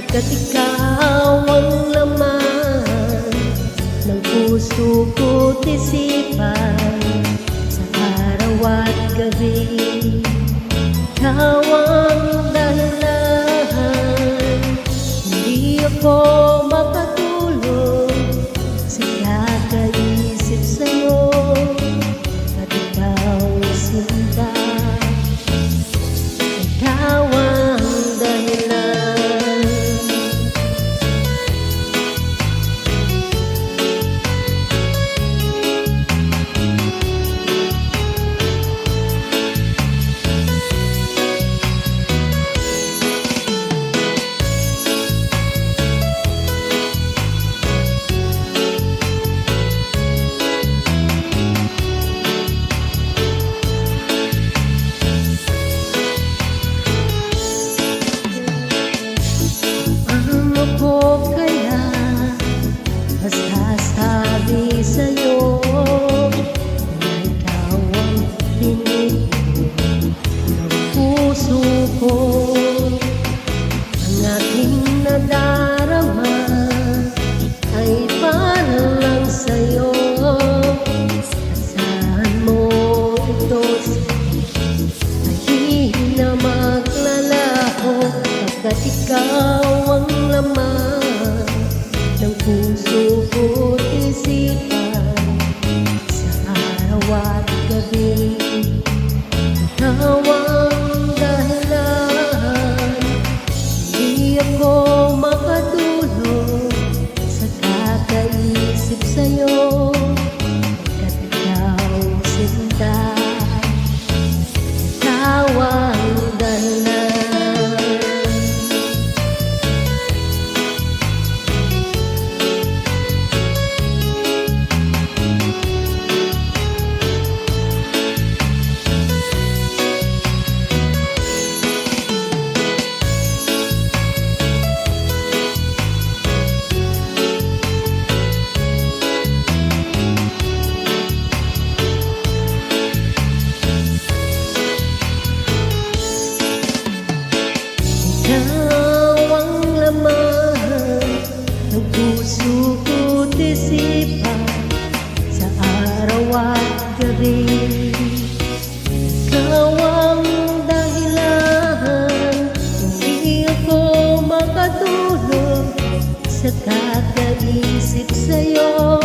Pagkat ikaw ang laman ng puso ko't isipan, sa araw at gabi ikaw ang dahilan. Hindi ako makatulog sa kakaisip sa'yo, at ikaw sinta, ikaw ang dahilan. Ko kaya masasabi sa'yo na ikaw ang tinig ng puso ko. Ang aking nadarama ay para lang sa'yo. Asahan mo ito, ay na maglalaho, pagkat ikaw ang laman ng puso ko't isipan, sa araw at gabi ikaw ang dahilan. Hindi ako makatulog sa kakaisip sa'yo, pagkat ikaw sinta, ikaw ang dahilan. Ikaw ang laman ng puso ko't isipan, sa araw at gabi ikaw ang dahilan. Hindi ako makatulog sa kakaisip sa'yo,